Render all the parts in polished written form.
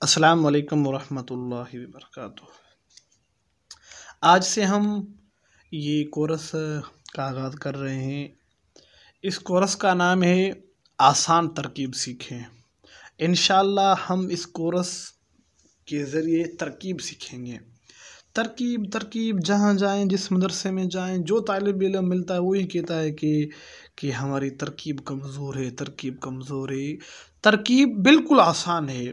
अस्सलाम वालेकुम वरहमतुल्लाहि वबरकातुह। आज से हम ये कोर्स का आगाज़ कर रहे हैं। इस कोर्स का नाम है आसान तरकीब सीखें। इंशाअल्लाह हम इस कोर्स के ज़रिए तरकीब सीखेंगे। तरकीब जहाँ जाएं, जिस मदरसे में जाएं, जो तालिब इल्म मिलता है वही कहता है कि हमारी तरकीब कमज़ोर है, तरकीब कमज़ोर है। तरकीब बिल्कुल आसान है।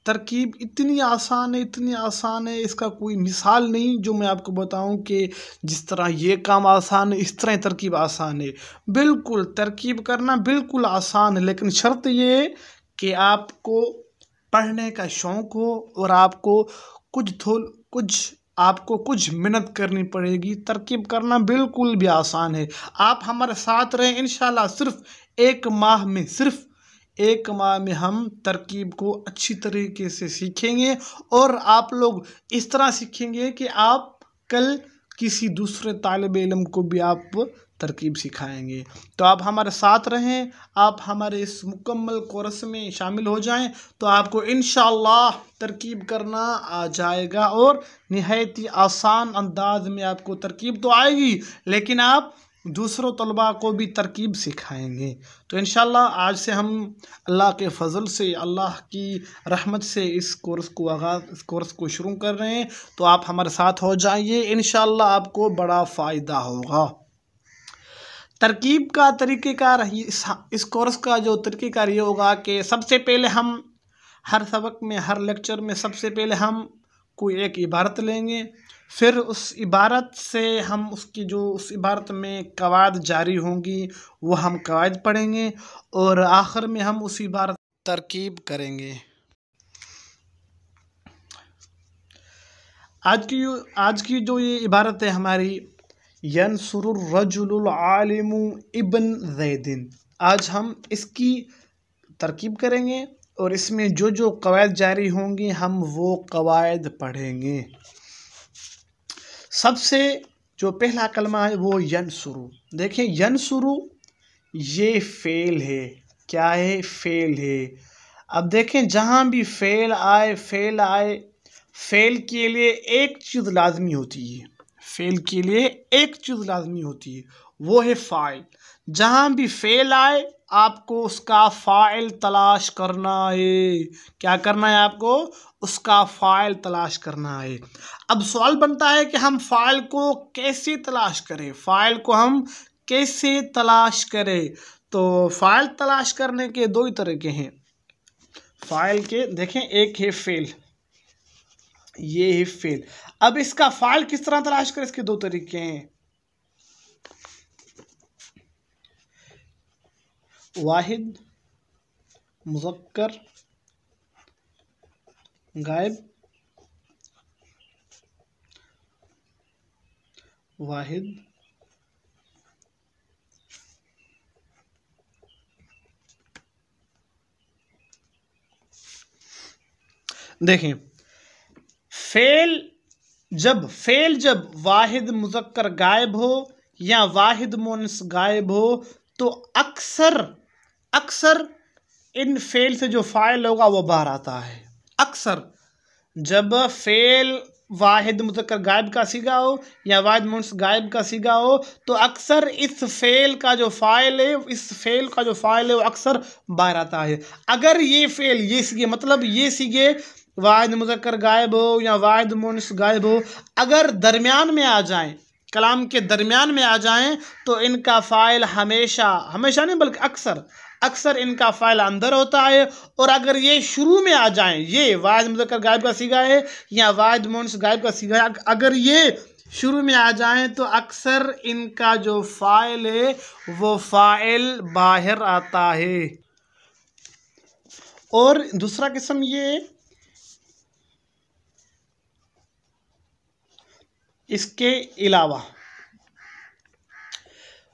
तरकीब इतनी आसान है, इसका कोई मिसाल नहीं जो मैं आपको बताऊं कि जिस तरह ये काम आसान है इस तरह तरकीब आसान है। बिल्कुल तरकीब करना बिल्कुल आसान है, लेकिन शर्त ये है कि आपको पढ़ने का शौक़ हो और आपको कुछ मेहनत करनी पड़ेगी। तरकीब करना बिल्कुल भी आसान है। आप हमारे साथ रहें, इंशाल्लाह सिर्फ एक माह में हम तरकीब को अच्छी तरीके से सीखेंगे और आप लोग इस तरह सीखेंगे कि आप कल किसी दूसरे तालिब इल्म को भी आप तरकीब सिखाएंगे। तो आप हमारे साथ रहें, आप हमारे इस मुकम्मल कोर्स में शामिल हो जाएं तो आपको इंशाअल्लाह तरकीब करना आ जाएगा और निहायत ही आसान अंदाज में आपको तरकीब तो आएगी, लेकिन आप दूसरों तलबा को भी तरकीब सिखाएंगे। तो इंशाअल्लाह आज से हम अल्लाह के फ़ज़ल से, अल्लाह की रहमत से इस कोर्स को शुरू कर रहे हैं। तो आप हमारे साथ हो जाइए, इंशाअल्लाह आपको बड़ा फ़ायदा होगा। तरकीब का तरीक़ेकार इस कोर्स का जो तरीक़ेकार ये होगा कि सबसे पहले हम हर सबक में, हर लेक्चर में सबसे पहले हम कोई एक इबारत लेंगे। फिर उस इबारत से हम उस इबारत में कवायद जारी होंगी वो हम कवायद पढ़ेंगे और आखिर में हम उस इबारत तरकीब करेंगे। आज की जो ये इबारत है हमारी, यनसुरुर रजुलुल आलिमु इब्न ज़ैदिन, आज हम इसकी तरकीब करेंगे और इसमें जो जो कवायद जारी होंगी हम वो कवायद पढ़ेंगे। सबसे जो पहला कलमा है वो यनसुरु। देखें, यनसुरु ये फ़ेल है। क्या है? फ़ेल है। अब देखें, जहाँ भी फ़ेल आए फ़ेल के लिए एक चीज़ लाजमी होती है। फ़ेल के लिए एक चीज़ लाजमी होती है, वो है फ़ाइल। जहाँ भी फ़ेल आए आपको उसका फ़ाइल तलाश करना है। क्या करना है? आपको उसका फ़ाइल तलाश करना है। अब सवाल बनता है कि हम फ़ाइल को कैसे तलाश करें, फ़ाइल को हम कैसे तलाश करें। तो फ़ाइल तलाश करने के दो ही तरीके हैं फ़ाइल के। देखें, एक है फ़ेल, ये है फ़ेल। अब इसका फ़ाइल किस तरह तलाश करें, इसके दो तरीके हैं। वाहिद, मुज़क्कर, गायब, वाहिद, देखें, फ़ेल जब वाहिद मुज़क्कर गायब हो या वाहिद मुअन्नस गायब हो तो अक्सर इन फ़ेल से जो फ़ाइल होगा वो बाहर आता है। अक्सर जब फ़ेल वाहिद मुज़क्कर गायब का सीगा हो या वाहिद मुअन्नस गायब का सीगा हो तो अक्सर इस फ़ेल का जो फ़ाइल है वो अक्सर बाहर आता है। अगर ये फ़ेल ये सीगे, मतलब ये सीगे वाहिद मुज़क्कर गायब हो या वाहिद मुअन्नस गायब हो, अगर दरमियान में आ जाएं, कलाम के दरमियान में आ जाएं तो इनका फ़ाइल हमेशा नहीं बल्कि अक्सर इनका फ़ाइल अंदर होता है। और अगर ये शुरू में आ जाएं, ये वाहिद मुज़क्कर गायब का सीगा है या वाहिद मुअन्नस गायब का सीगा है, अगर ये शुरू में आ जाएं तो अक्सर इनका जो फ़ाइल है वो फ़ाइल बाहर आता है। और दूसरा किस्म ये, इसके अलावा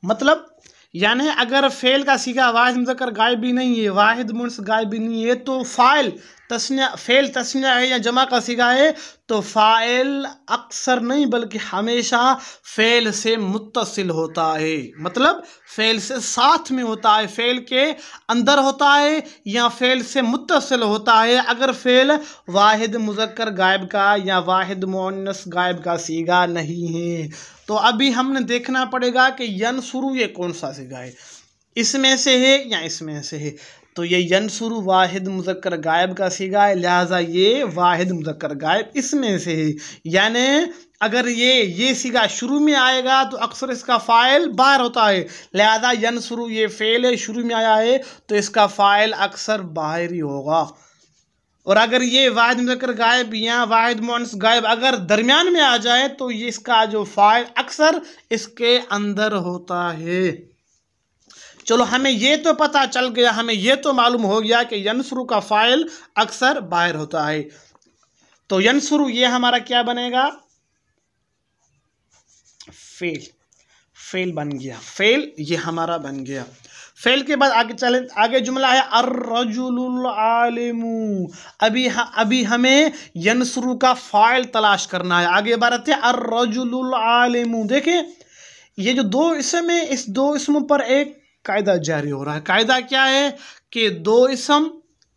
मतलब यानी अगर फ़ेल का सीगा वाहिद मुज़क्कर गायब भी नहीं है, वाहिद मुअन्नस गायब भी नहीं है, तो फ़ाइल तस्निया फेल तस्निया है या जमा का सीगा है, तो फ़ाइल अक्सर नहीं बल्कि हमेशा फेल से मुत्तसिल होता है, मतलब फेल से साथ में होता है, फेल के अंदर होता है या फेल से मुत्तसिल होता है अगर फेल वाहिद मुज़क्कर गायब का या वाहिद मुअन्नस गायब का सीगा नहीं है। तो अभी हमने देखना पड़ेगा कि यनसुरु ये कौन सा सीगा है, इसमें से है या इसमें से है। तो ये यनसुरु वाहिद मुज़क्कर गायब का सीगा है, लिहाजा ये वाहिद मुज़क्कर गायब इसमें से है। यानी अगर ये सीगा शुरू में आएगा तो अक्सर इसका फ़ाइल बाहर होता है, लिहाजा यनसुरु ये फ़ेल है, शुरू में आया है तो इसका फ़ाइल अक्सर बाहर ही होगा। और अगर ये वाहिद मुज़क्कर गायब या वाहिद मुअन्नस गायब अगर दरमियान में आ जाए तो ये इसका जो फ़ाइल अक्सर इसके अंदर होता है। चलो हमें ये तो पता चल गया, हमें ये तो मालूम हो गया कि यनसुरु का फ़ाइल अक्सर बाहर होता है। तो यनसुरु ये हमारा क्या बनेगा, फेल बन गया, फेल ये हमारा बन गया। फेल के बाद आगे चले, आगे जुमला है अर्रजुलुल आलिमु। अभी हमें यनसुरु का फ़ाइल तलाश करना है। आगे इबारत है अर्रजुलुल आलिमु। देखें ये जो दो इसम है, इस दो इसमों पर एक कायदा जारी हो रहा है। कायदा क्या है कि दो इसम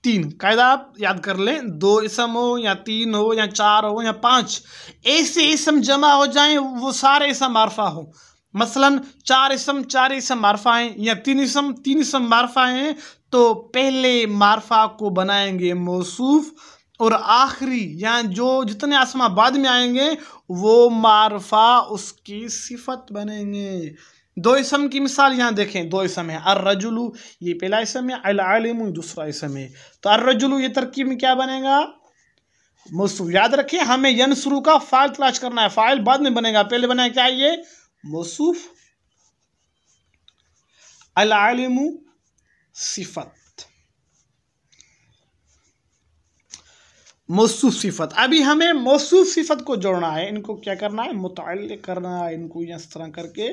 तीन, कायदा आप याद कर लें, दो इसम हो या तीन हो या चार हो या पाँच, ऐसे इसम जमा हो जाएं वो सारे इसम मारफा हो। मसलन चार इसम मारफा हैं या तीन इसम मारफा हैं, तो पहले मारफा को बनाएंगे मौसूफ और आखिरी या जो जितने असमा बाद में आएंगे वो मारफा उसकी सिफत बनेंगे। दो इसम की मिसाल यहाँ देखें, दो इसम है, अर्रजुलु ये पहला इसम है, अल आलिमु दूसरा इसम है। तो अर्रजुलु ये तरकीब में क्या बनेगा, मौसूफ। याद रखें हमें यनसुरु का फ़ाइल तलाश करना है, फ़ाइल बाद में बनेगा, पहले बना क्या ये मौसूफ, अल आलिमु सिफत, मौसूफ सिफत। अभी हमें मौसूफ सिफत को जोड़ना है, इनको क्या करना है, मुतअल्लिक़ करना है, इनको इस तरह करके।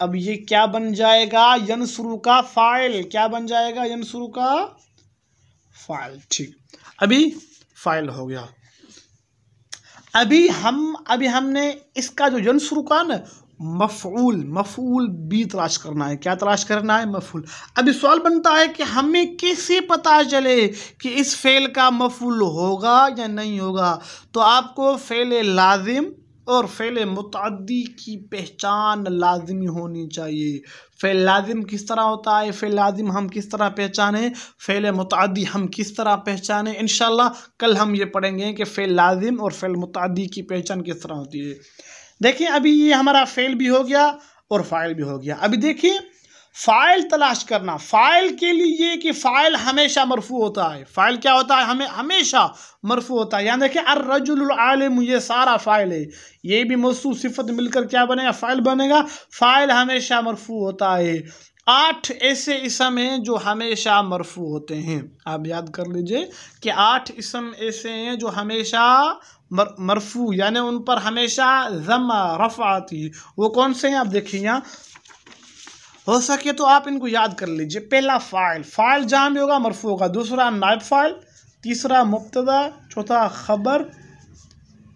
अब ये क्या बन जाएगा, यनसुरु का फ़ाइल क्या बन जाएगा, यनसुरु का फ़ाइल। ठीक, अभी फ़ाइल हो गया। अभी हमने इसका जो यनसुरु का ना मफ़ऊल भी तलाश करना है। क्या तलाश करना है, मफ़ऊल। अभी सवाल बनता है कि हमें कैसे पता चले कि इस फ़ेल का मफ़ऊल होगा या नहीं होगा। तो आपको फ़ेल लाजिम और फ़ेल मुतअद्दी की पहचान लाजिमी होनी चाहिए। फ़ेल लाजिम किस तरह होता है, फ़ेल लाजिम हम किस तरह पहचानें, फ़ेल मुतअद्दी हम किस तरह पहचानें, इंशाअल्लाह कल हम ये पढ़ेंगे कि फ़ेल लाजिम और फ़ेल मुतअद्दी की पहचान किस तरह होती है। देखिए अभी ये हमारा फ़ेल भी हो गया और फ़ाइल भी हो गया। अभी देखिए फ़ाइल तलाश करना, फ़ाइल के लिए ये कि फ़ाइल हमेशा मरफू होता है। फ़ाइल क्या होता है, हमें हमेशा मरफू होता है। यहाँ देखिए अर्रजुलुल आलिम ये सारा फ़ाइल है, ये भी मौसूफ सिफत मिलकर क्या बनेगा, फ़ाइल बनेगा। फ़ाइल हमेशा मरफू होता है। 8 ऐसे इसम हैं जो हमेशा मरफू होते हैं। आप याद कर लीजिए कि 8 इसम ऐसे हैं जो हमेशा मरफू यानी उन पर हमेशा ज़म्मा रफ़ा आती है। वो कौन से हैं, आप देखिए यहाँ, हो सके तो आप इनको याद कर लीजिए। पहला फ़ाइल जहाँ भी होगा मरफू होगा, दूसरा नाइब फ़ाइल, तीसरा मुब्तदा, चौथा ख़बर,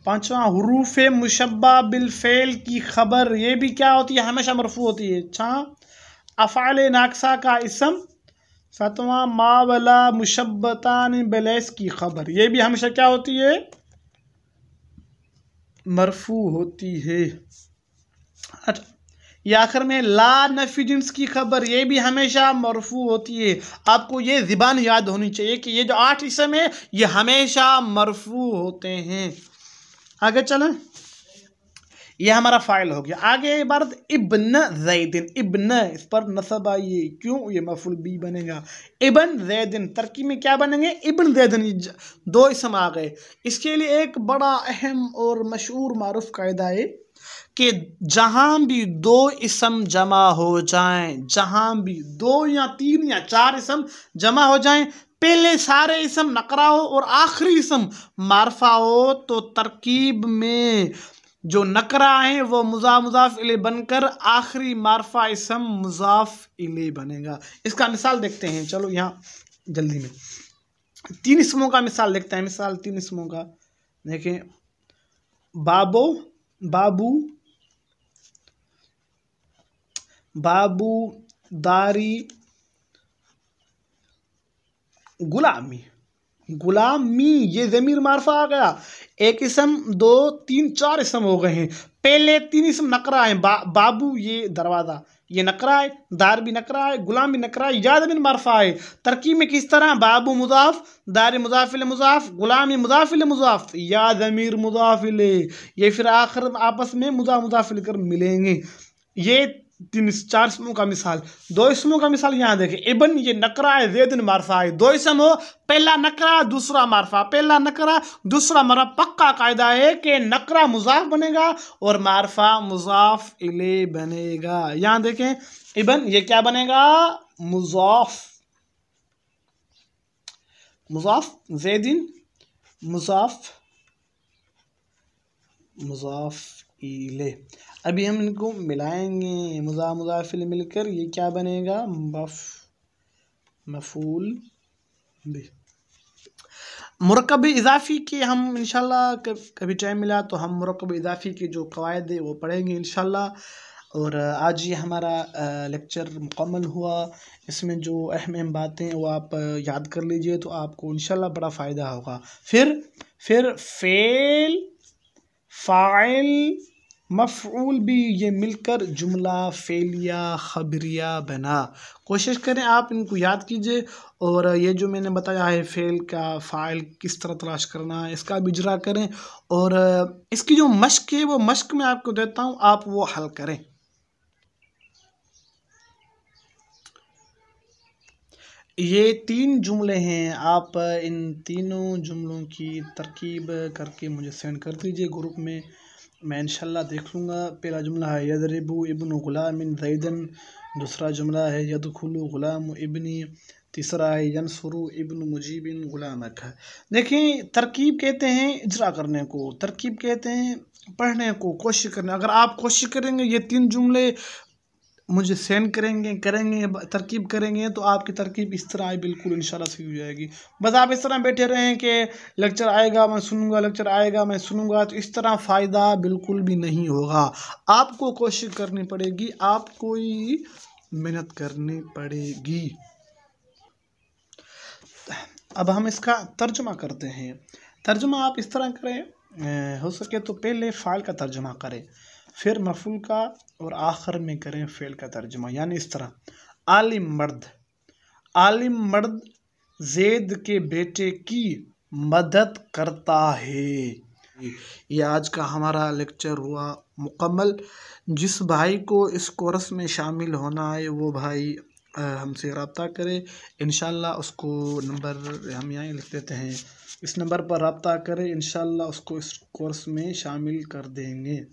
पांचवा हुरूफ मुशब्बा बिल फ़ेल की ख़बर, ये भी क्या होती है, हमेशा मरफू होती है। छः अफ़ाल नाक़सा का इसम, सातवां मावला मुशब्बतान बिलैस की ख़बर, ये भी हमेशा क्या होती है, मरफू होती है। अच्छा, ये आखिर में ला नफ़ी जिन्स की खबर, ये भी हमेशा मरफू होती है। आपको ये ज़बान याद होनी चाहिए कि ये जो 8 इसम है ये हमेशा मरफू होते हैं। आगे चलें, ये हमारा फ़ाइल हो गया। आगे इबारत इब्न ज़ैदिन, इब्न इस पर नसब आइए, क्यों, ये मफ़ूल भी बनेगा। इब्न ज़ैदिन तरकीब में क्या बनेंगे, इब्न ज़ैदिन, 2 इसम आ गए। इसके लिए एक बड़ा अहम और मशहूर मारूफ कायदा है कि जहाँ भी 2 इसम जमा हो जाएं, जहाँ भी 2 या 3 या 4 इसम जमा हो जाएं, पहले सारे इसम नकरा हो और आखिरी इसम मारफा हो, तो तरकीब में जो नकरा है वो मुज़ाफ़ इले बनकर आखिरी मारफा इसम मुज़ाफ़ इले बनेगा। इसका मिसाल देखते हैं, चलो यहाँ जल्दी में। तीन इसमों का मिसाल देखते हैं। मिसाल तीन इसमों का देखें, बाबो, बाबू, बाबू, दारी, गुलामी। गुलामी ये ज़मीर मारफा आ गया। एक इसम, दो, तीन, चार इसम हो गए हैं। पहले तीन इसम नकरा है। बाबू ये दरवाज़ा, ये नकरा है। दार भी नकरा है, गुलाम भी नकरा है, या ज़मीर मारफा है। तरकीब में किस तरह, बाबू मुजाफ, दार मुजाफिल मुजाफ, गुलामी मुजाफिल मुजाफ, या ज़मीर मुजाफिल। ये फिर आखिर आपस में मुजाफिल कर मिलेंगे। ये तीन चार इसमों का मिसाल। दो इसमों का मिसाल यहाँ देखें, इबन ये नकरा है, ज़ैदन मारफा है। दो इसम हो, पहला नकरा दूसरा मारफा, पहला नकरा दूसरा मारफा। पक्का कायदा है कि नकरा मुजाफ बनेगा और मारफा मुजाफ इले बनेगा। यहाँ देखें, इबन ये क्या बनेगा, मुजाफ, मुजाफ, ज़ैदिन मुजाफ, मुजाफ इले। अभी हम इनको मिलाएंगे, मुजाफिल मिलकर ये क्या बनेगा, मफूल भी। मुरक्कब इजाफ़ी के हम इंशाल्लाह कभी टाइम मिला तो हम मुरक्कब इजाफ़ी के जो क़वायद है वो पढ़ेंगे इंशाल्लाह। और आज ये हमारा लेक्चर मुकम्मल हुआ। इसमें जो अहम बातें वो आप याद कर लीजिए तो आपको इंशाल्लाह बड़ा फ़ायदा होगा। फिर फ़ेल, फ़ाइल, मफ़ऊल भी ये मिलकर जुमला फ़ेलिया ख़बरिया बना। कोशिश करें आप इनको याद कीजिए। और ये जो मैंने बताया है फ़ेल का फ़ाइल किस तरह तलाश करना है, इसका भी इजरा करें। और इसकी जो मश्क है वो मश्क मैं आपको देता हूँ, आप वो हल करें। ये तीन जुमले हैं, आप इन तीनों जुमलों की तरकीब करके मुझे सेंड कर दीजिए ग्रुप में, मैं इंशाल्लाह देख लूँगा। पहला जुमला है यदरिबु इब्नु गुलामिन ज़ैदन, दूसरा जुमला है यदखुलु गुलाम इब्नी, तीसरा है यनसुरु इब्नु मुजीबिन गुलामक। देखें, तरकीब कहते हैं इजरा करने को, तरकीब कहते हैं पढ़ने को, कोशिश करने। अगर आप कोशिश करेंगे, ये तीन जुमले मुझे सेंड करेंगे तरकीब करेंगे तो आपकी तरकीब इस तरह बिल्कुल इंशाल्लाह सही हो जाएगी। बस आप इस तरह बैठे रहें कि लेक्चर आएगा मैं सुनूंगा, लेक्चर आएगा मैं सुनूंगा, तो इस तरह फ़ायदा बिल्कुल भी नहीं होगा। आपको कोशिश करनी पड़ेगी, आपको ही मेहनत करनी पड़ेगी। अब हम इसका तर्जुमा करते हैं। तर्जुमा आप इस तरह करें, हो सके तो पहले फ़ाइल का तर्जुमा करें, फिर मफूल का, और आखिर में करें फ़ेल का तर्जुमा। यानी इस तरह, आलिम मर्द, आलिम मर्द ज़ैद के बेटे की मदद करता है। ये आज का हमारा लेक्चर हुआ मुकम्मल। जिस भाई को इस कोर्स में शामिल होना है वो भाई हमसे रब्ता करे, इंशाल्लाह उसको नंबर हम यहाँ लिख देते हैं, इस नंबर पर रब्ता करें, इंशाल्लाह उसको इस कोर्स में शामिल कर देंगे।